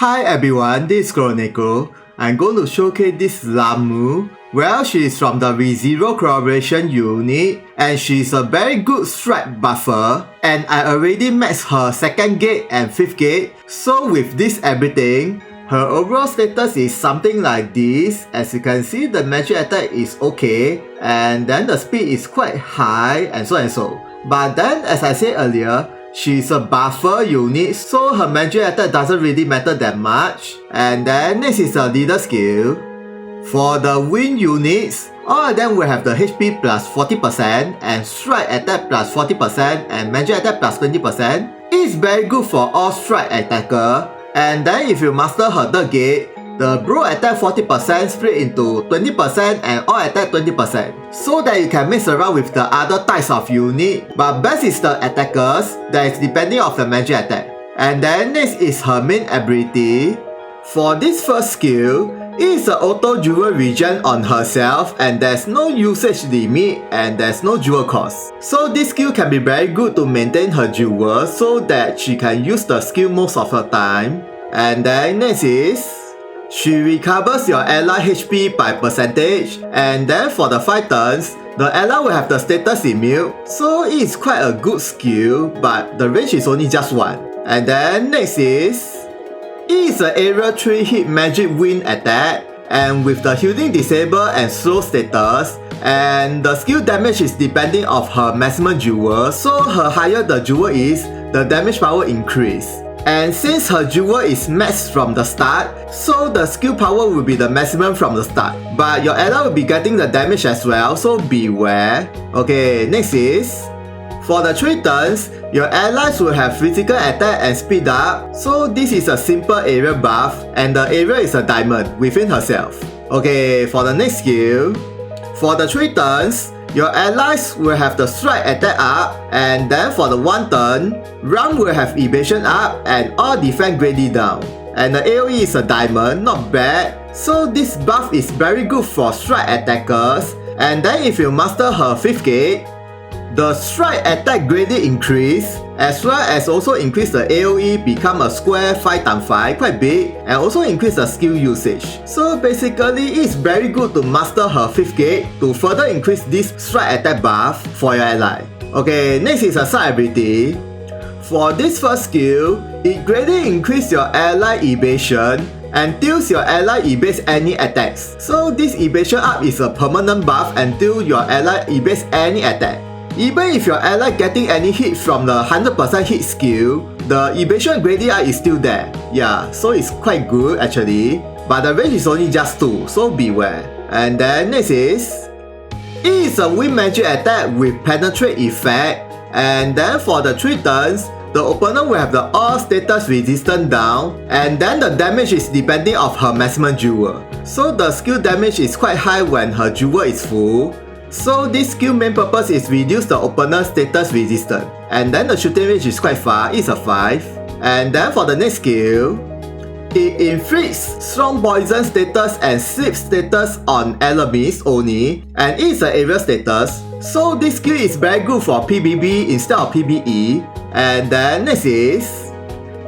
Hi everyone, this is Chronicle. I'm going to showcase this Hmmm. Well, she is from the ReZero collaboration unit and she's a very good strike buffer, and I already maxed her 2nd gate and 5th gate. So with this everything, her overall status is something like this. As you can see, the magic attack is okay, and then the speed is quite high, and so and so. But then, as I said earlier, she's a buffer unit, so her magic attack doesn't really matter that much. And then next is her leader skill. For the wing units, all of them will have the HP plus 40% and strike attack plus 40% and magic attack plus 20%. It's very good for all strike attacker. And then if you master her 3rd gate, the bro attack 40% split into 20% and all attack 20%, so that you can mix around with the other types of unit. But best is the attackers, that is depending on the magic attack. And then next is her main ability. For this first skill, it is an auto jewel regen on herself, and there's no usage limit and there's no jewel cost. So this skill can be very good to maintain her jewel so that she can use the skill most of the time. And then next is, she recovers your ally HP by percentage, and then for the 5 turns, the ally will have the status immune, so it is quite a good skill, but the range is only just 1. And then next is, it is an area 3 hit magic wind attack, and with the healing disable and slow status, and the skill damage is depending of her maximum jewel, so her higher the jewel is, the damage power increase. And since her jewel is maxed from the start, so the skill power will be the maximum from the start. But your ally will be getting the damage as well, so beware. Okay, next is, for the 3 turns, your allies will have physical attack and speed up. So this is a simple area buff, and the area is a diamond within herself. Okay, for the next skill, for the 3 turns, your allies will have the strike attack up, and then for the 1 turn, Ram will have evasion up and all defense graded down. And the AoE is a diamond, not bad. So this buff is very good for strike attackers. And then if you master her 5th gate, the strike attack graded increase, as well as also increase the AoE become a square 5x5, quite big, and also increase the skill usage. So basically, it's very good to master her 5th gate to further increase this strike attack buff for your ally. Okay, next is a side ability. For this first skill, it greatly increases your ally evasion until your ally evades any attacks. So this evasion up is a permanent buff until your ally evades any attack. Even if your ally getting any hit from the 100% hit skill, the evasion gradient up is still there. Yeah, so it's quite good actually. But the range is only just 2, so beware. And then next is, it is a wind magic attack with penetrate effect. And then for the 3 turns, the opponent will have the all status resistance down, and then the damage is depending of her maximum jewel. So the skill damage is quite high when her jewel is full. So this skill main purpose is reduce the opponent's status resistance. And then the shooting range is quite far, it's a 5. And then for the next skill, it inflicts strong poison status and sleep status on enemies only, and it's an area status. So this skill is very good for PvP instead of PvE. And then next is,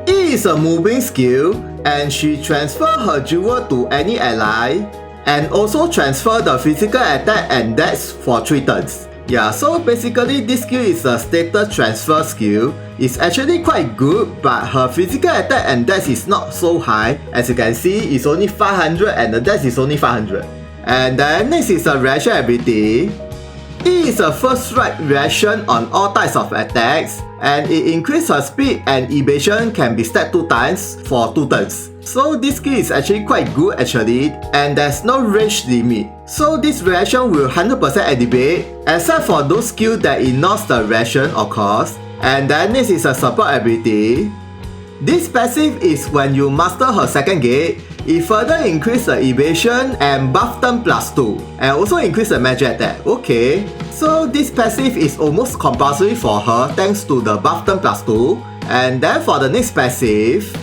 it is a moving skill, and she transfers her jewel to any ally, and also transfer the physical attack and dex for 3 turns. Yeah, so basically this skill is a status transfer skill. It's actually quite good, but her physical attack and dex is not so high. As you can see, it's only 500 and the dex is only 500. And then next is a reaction ability. It is a first strike reaction on all types of attacks, and it increases her speed and evasion can be stacked 2 times for 2 turns. So this skill is actually quite good actually, and there's no range limit. So this reaction will 100% activate, except for those skills that ignores the reaction or cost. And then next is a support ability. This passive is when you master her 2nd gate, it further increases the evasion and buff turn plus 2, and also increase the magic attack. Okay, so this passive is almost compulsory for her thanks to the buff turn plus 2. And then for the next passive,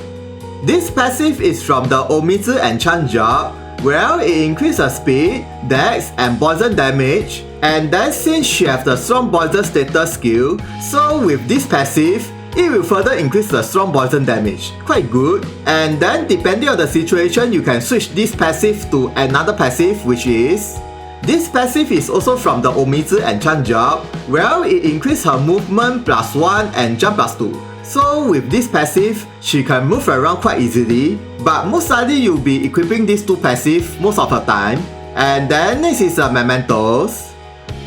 this passive is from the Omizu enchant job. Well, it increases speed, dex, and poison damage. And then since she has the strong poison status skill, so with this passive, it will further increase the strong poison damage. Quite good. And then depending on the situation, you can switch this passive to another passive, which is... This passive is also from the Omizu enchant job. Well, it increases her movement +1 and jump +2. So with this passive, she can move around quite easily. But most likely you'll be equipping these two passive most of the time. And then next is the Mementos.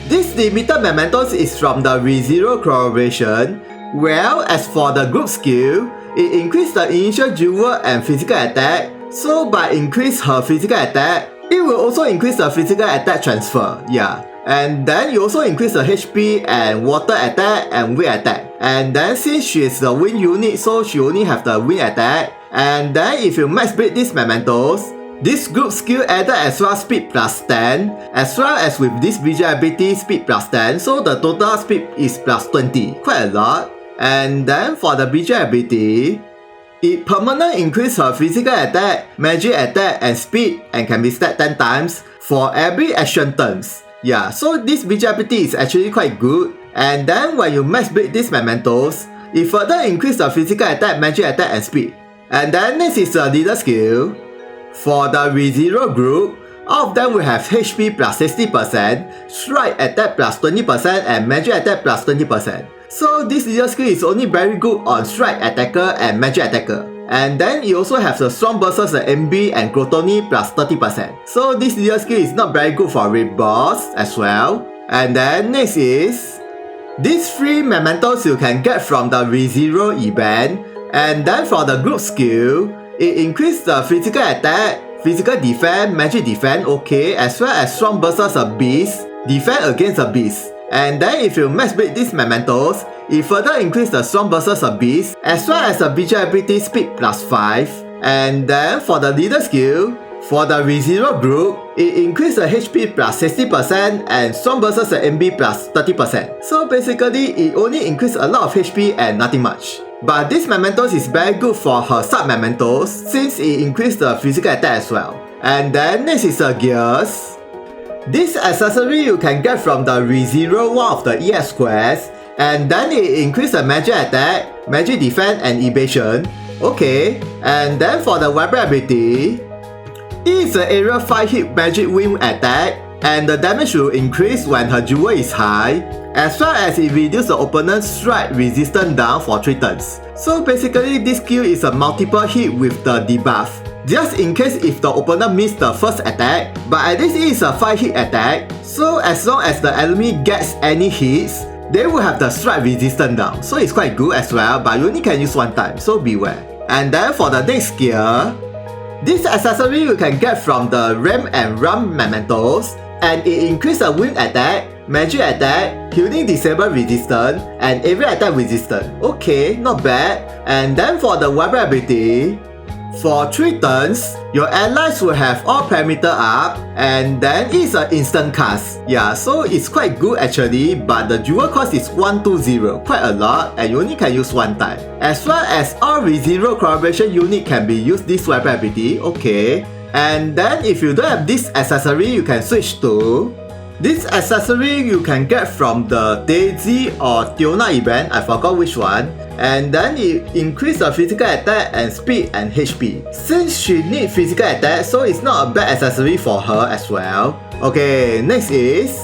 This limited Mementos is from the ReZero collaboration. Well, as for the group skill, it increases the initial dual and physical attack. So by increase her physical attack, it will also increase the physical attack transfer, yeah. And then you also increase the HP and water attack and wind attack. And then since she is the wind unit, so she only have the wind attack. And then if you max build these Mementos, this group skill added as well speed +10, as well as with this BJ ability speed +10, so the total speed is +20, quite a lot. And then for the BJ ability, it permanently increases her physical attack, magic attack and speed and can be stacked 10 times for every action turns. Yeah, so this BJ ability is actually quite good. And then when you max build these Mementos, it further increases the physical attack, magic attack and speed. And then next is the leader skill. For the ReZero group, all of them will have HP +60%, strike attack +20% and magic attack +20%. So this leader skill is only very good on strike attacker and magic attacker. And then it also has the strong versus the MB and Glotony +30%. So this leader skill is not very good for raid boss as well. And then next is these 3 Mementos you can get from the ReZero event. And then for the group skill, it increases the physical attack, physical defense, magic defense, okay, as well as strong versus a beast, defense against a beast. And then if you max build these Mementos, it further increases the strong versus a beast, as well as the BJ ability speed +5. And then for the leader skill, for the ReZero group, it increases the HP +60% and strong versus the MB +30%. So basically, it only increases a lot of HP and nothing much. But this Mementos is very good for her sub-Mementos since it increases the physical attack as well. And then next is the gears. This accessory you can get from the ReZero one of the EX quests. And then it increases the magic attack, magic defense and evasion. Okay, and then for the weapon ability, it is an area 5 hit magic wind attack. And the damage will increase when her jewel is high, as well as it reduces the opponent's strike resistance down for 3 turns. So basically this skill is a multiple hit with the debuff, just in case if the opponent missed the first attack, but at least it is a 5 hit attack, so as long as the enemy gets any hits, they will have the strike resistance down, so it's quite good as well, but you only can use 1 time, so beware. And then for the next skill, this accessory you can get from the Ram and Ram Mementos, and it increases the wind attack, magic attack, healing disable resistance, and area attack resistance. Okay, not bad. And then for the weapon ability, for 3 turns, your allies will have all parameter up, and then it's an instant cast. Yeah, so it's quite good actually, but the dual cost is 120, quite a lot, and you only can use 1 time. As well as all ReZero collaboration unit can be used this weapon ability. Okay. And then if you don't have this accessory, you can switch to this accessory you can get from the Daisy or Tiona event, I forgot which one. And then it increases the physical attack and speed and HP. Since she needs physical attack, so it's not a bad accessory for her as well. Okay, next is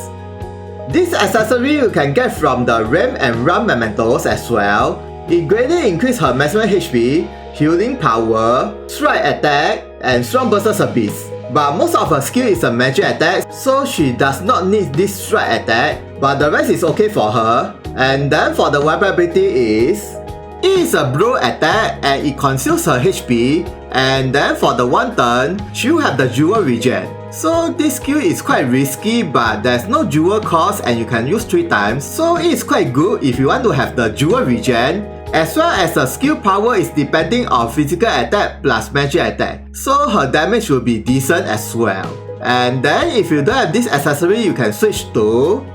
this accessory you can get from the Ram and Ram Mementos as well. It greatly increases her maximum HP, healing power, strike attack, and strong versus a beast. But most of her skill is a magic attack, so she does not need this strike attack, but the rest is okay for her. And then for the weapon ability is, it is a blow attack and it consumes her HP. And then for the 1 turn, she will have the jewel regen. So this skill is quite risky, but there's no jewel cost and you can use 3 times, so it is quite good if you want to have the jewel regen. As well as the skill power is depending on physical attack plus magic attack, so her damage will be decent as well. And then if you don't have this accessory, you can switch to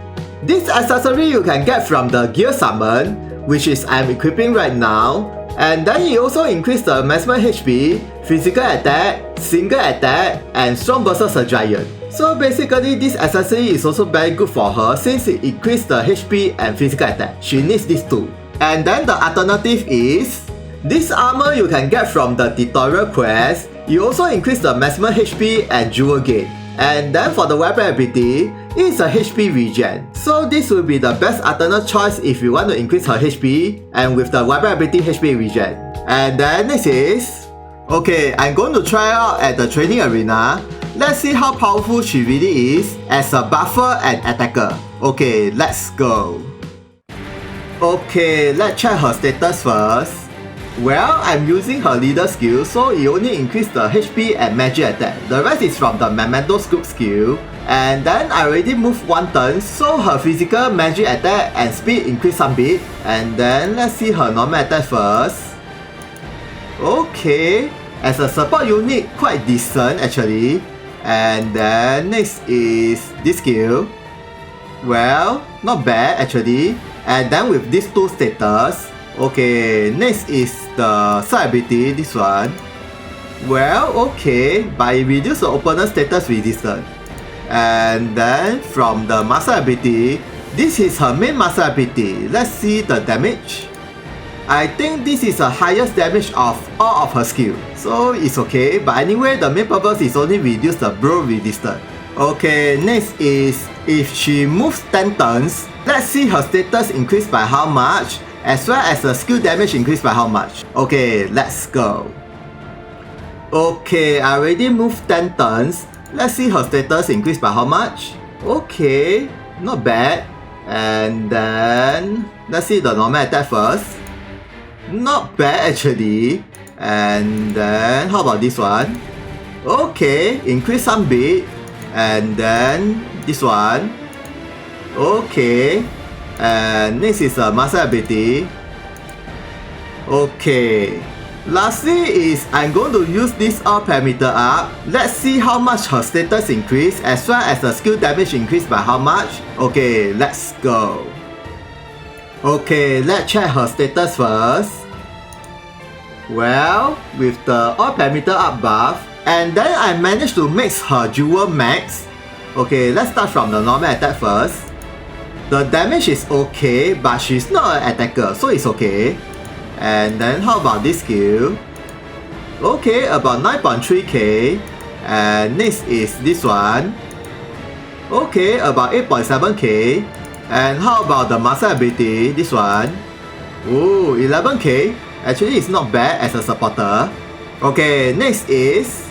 this accessory you can get from the gear summon, which is I'm equipping right now. And then it also increases the maximum HP, physical attack, single attack, and strong versus a giant. So basically this accessory is also very good for her since it increases the HP and physical attack. She needs these 2. And then the alternative is, this armor you can get from the tutorial quest. You also increase the maximum HP and jewel gain. And then for the weapon ability, it's a HP regen. So this will be the best alternate choice if you want to increase her HP and with the weapon ability HP regen. And then next is, okay, I'm going to try out at the training arena. Let's see how powerful she really is as a buffer and attacker. Okay, let's go. Okay, let's check her status first. Well, I'm using her leader skill, so it only increased the HP and magic attack. The rest is from the Memento Scoop skill. And then I already moved 1 turn, so her physical, magic attack and speed increased some bit. And then let's see her normal attack first. Okay, as a support unit, quite decent actually. And then next is this skill. Well, not bad actually. And then with these 2 status. Okay, next is the side ability, this one. Well, okay, but it reduces the opponent's status resistance. And then from the master ability, this is her main master ability. Let's see the damage. I think this is the highest damage of all of her skills, so it's okay, but anyway, the main purpose is only reduce the blow resistance. Okay, next is if she moves 10 turns, let's see her status increased by how much, as well as the skill damage increased by how much. Okay, let's go. Okay, I already moved 10 turns. Let's see her status increased by how much. Okay, not bad. And then let's see the normal attack first. Not bad actually. And then how about this one? Okay, increase some bit. And then this one. Okay. And next is a master ability. Okay. Lastly is I'm going to use this all parameter up. Let's see how much her status increase as well as the skill damage increase by how much. Okay, let's go. Okay, let's check her status first. Well, with the all parameter up buff, and then I managed to max her jewel max. Okay, let's start from the normal attack first. The damage is okay, but she's not an attacker, so it's okay. And then how about this skill? Okay, about 9.3k. And next is this one. Okay, about 8.7k. And how about the master ability? This one. Ooh, 11k. Actually, it's not bad as a supporter. Okay, next is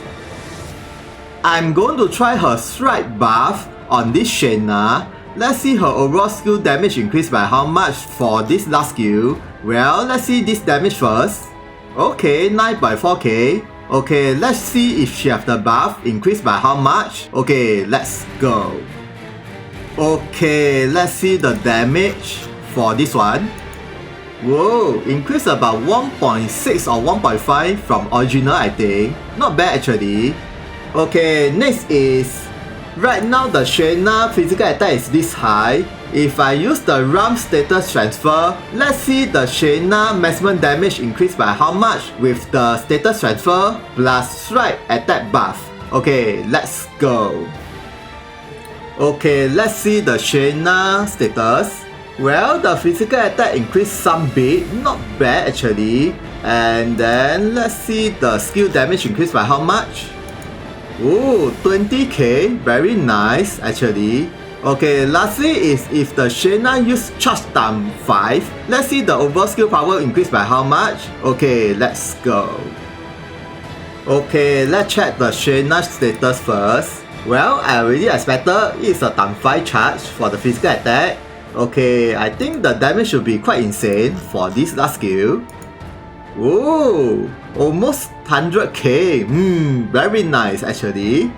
I'm going to try her strike buff on this Shayna. Let's see her overall skill damage increased by how much for this last skill. Well, let's see this damage first. Okay, 9.4k. Okay, let's see if she have the buff increased by how much. Okay, let's go. Okay, let's see the damage for this one. Whoa, increased about 1.6 or 1.5 from original, I think. Not bad actually. Okay, next is right now the Shayna physical attack is this high. If I use the RAM status transfer, let's see the Shayna maximum damage increased by how much with the status transfer plus strike attack buff. Okay, let's go. Okay, let's see the Shayna status. Well, the physical attack increased some bit, not bad actually. And then let's see the skill damage increased by how much. Ooh, 20k, very nice actually. Okay, lastly is if the Shayna use charge time 5, let's see the overall skill power increased by how much. Okay, let's go. Okay, let's check the Shayna status first. Well, I already expected it's a time 5 charge for the physical attack. Okay, I think the damage should be quite insane for this last skill. Ooh, almost 100k. Very nice actually.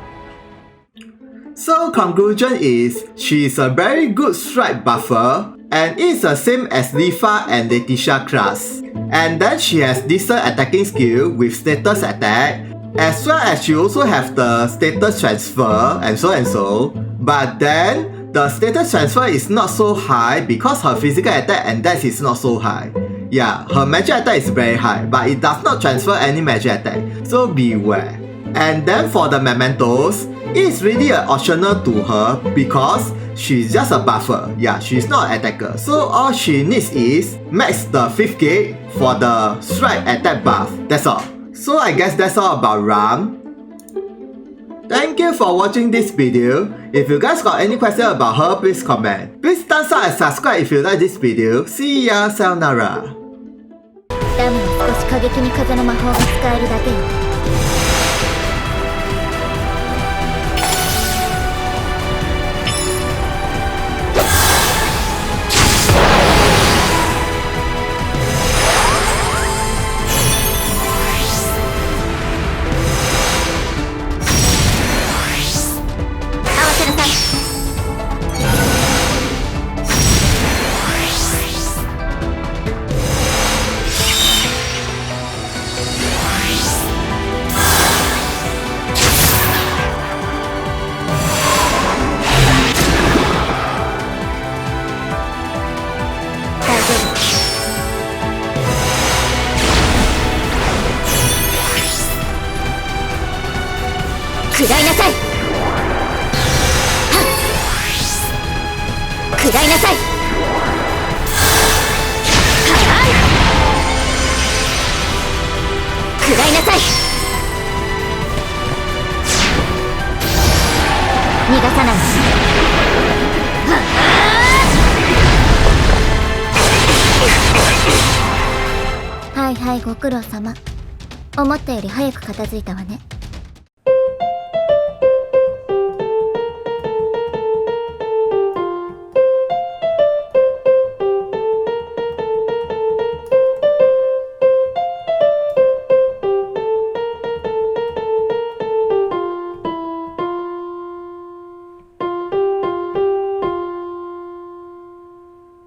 So conclusion is, she is a very good strike buffer and it's the same as Lifa and Letitia class. And then she has decent attacking skill with status attack, as well as she also have the status transfer and so. But then the status transfer is not so high because her physical attack and dex is not so high. Yeah, her magic attack is very high, but it does not transfer any magic attack, so beware. And then for the mementos, it's really an optional to her because she's just a buffer. Yeah, she's not an attacker. So all she needs is max the 5th gate for the strike attack buff. That's all. So I guess that's all about Ram. Thank you for watching this video. If you guys got any questions about her, please comment. Please thumbs up and subscribe if you like this video. See ya, sayonara. ダムは少し過激に風の魔法が使えるだけよ。食らいなさい。食らいなさい。食らいなさい。逃がさない。はいはい、ご苦労様。思ったより早く片付いたわね。